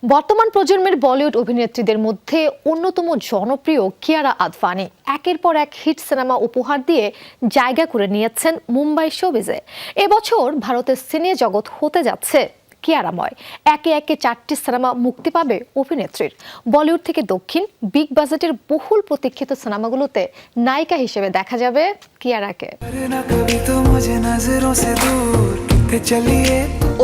বর্তমান প্রজন্মের বলিউড অভিনেত্রীদের মধ্যে অন্যতম জনপ্রিয় কিয়ারা আদভানি একের পর এক হিট সিনেমা উপহার দিয়ে জায়গা করে নিয়েছেন মুম্বাই শোবিজে। এবছর ভারতের সিনে জগৎ হতে যাচ্ছে কিয়ারাময়। একে একে 4টি সিনেমা মুক্তি পাবে অভিনেত্রীর। বলিউড থেকে দক্ষিণ বিগ বাজেটের বহুল প্রতীক্ষিত সিনেমাগুলোতে নায়িকা হিসেবে দেখা যাবে কিয়ারাকে।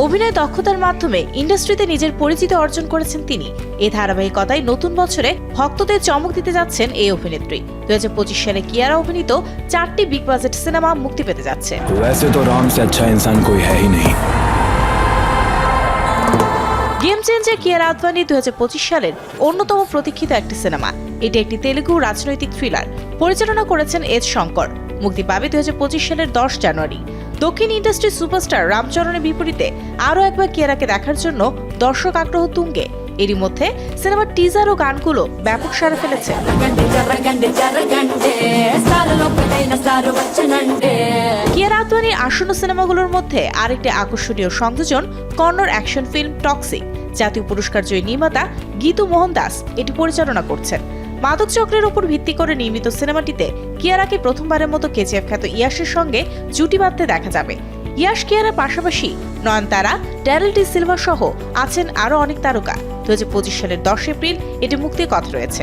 অভিনয় দক্ষতার মাধ্যমে ইন্ডাস্ট্রিতে নিজের পরিচিতি অর্জন করেছেন তিনি। এই ধারাবাহিকতায় নতুন বছরে ভক্তদের চমক দিতে যাচ্ছেন এই অভিনেত্রী। 2025 সালে কিয়ারা অভিনীত 4টি বিগ বাজেট সিনেমা মুক্তি পেতে যাচ্ছে। গেম চেঞ্জার কিয়ারা আদভানি 2025 সালের অন্যতম প্রতীক্ষিত একটি সিনেমা। এটি একটি তেলুগু রাজনৈতিক থ্রিলার। পরিচালনা করেছেন এস শঙ্কর। মুক্তি পাবে 2025 সালের 10 জানুয়ারি। দক্ষিণ ইন্ডাস্ট্রির সুপারস্টার রামচরণের বিপরীতে আরও একবার কিয়ারাকে দেখার জন্য দর্শক আগ্রহ তুঙ্গে। এরই মধ্যে সিনেমার টিজার ও গানগুলো ব্যাপক সাড়া ফেলেছে। কিয়ারা আদভানির আসন্ন সিনেমাগুলোর মধ্যে আরেকটি আকর্ষণীয় সংযোজন কন্নড় অ্যাকশন ফিল্ম টক্সিক। জাতীয় পুরস্কার জয়ী নির্মাতা গীতু মোহন দাস এটি পরিচালনা করছেন। মাদক চক্রের উপর ভিত্তি করে নির্মিত সিনেমাটিতে কিয়ারাকে প্রথমবারের মতো কেজিএফ খ্যাত ইয়াশের সঙ্গে জুটি বাঁধতে দেখা যাবে। ইয়াশ কিয়ারার পাশাপাশি নয়নতারা, ড্যারেল ডি সিলভা সহ আছেন আরও অনেক তারকা। 2025 সালের 10 এপ্রিল এটি মুক্তির কথা রয়েছে।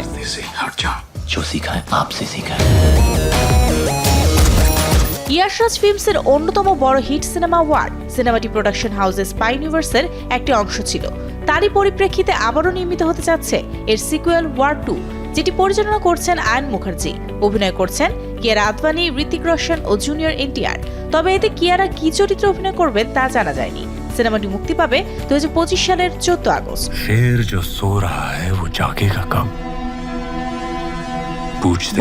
ইয়াশরাজ ফিল্মসের অন্যতম বড় হিট সিনেমা ওয়ার। সিনেমাটি প্রোডাকশন হাউসের স্পাই ইউনিভার্সের একটি অংশ ছিল। তারই পরিপ্রেক্ষিতে আবারও নির্মিত হতে যাচ্ছে এর সিকুয়েল ওয়ার 2, যেটি পরিচালনা করছেন আয়ন মুখার্জি। অভিনয় করছেন কিয়ারা আদভানি, ঋতিক রোশন ও জুনিয়র এনটিআর। তবে এতে কিয়ারা কি চরিত্রে অভিনয় করবেন তা জানা যায়নি। সিনেমাটি মুক্তি পাবে 2025 সালের 14 আগস্ট।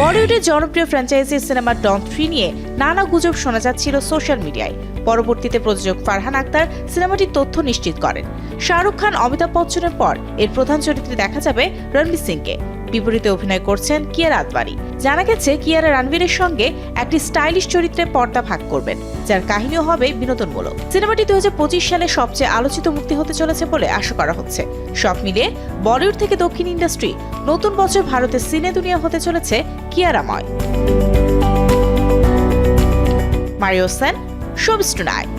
বলিউডের জনপ্রিয় ফ্র্যাঞ্চাইজি সিনেমা ডন 3 নিয়ে নানা গুজব শোনা যাচ্ছিল সোশ্যাল মিডিয়ায়। পরবর্তীতে প্রযোজক ফারহান আক্তার সিনেমাটির তথ্য নিশ্চিত করেন। শাহরুখ খান, অমিতাভ বচ্চনের পর এর প্রধান চরিত্রে দেখা যাবে রণবীর সিংকে। বিপরীতে অভিনয় করছেন কিয়ারা আদভানি। জানা গেছে কিয়ারা রণবীরের সঙ্গে একটি স্টাইলিশ চরিত্রে পর্দা ভাগ করবেন, যার কাহিনীও হবে বিনোদনমূলক। সিনেমাটি 2025 সালে সবচেয়ে আলোচিত মুক্তি হতে চলেছে বলে আশা করা হচ্ছে। সব মিলিয়ে বলিউড থেকে দক্ষিণ ইন্ডাস্ট্রি নতুন বছর ভারতের সিনে দুনিয়া হতে চলেছে কিয়ারাময়। Mario Sen, showbiz tonight.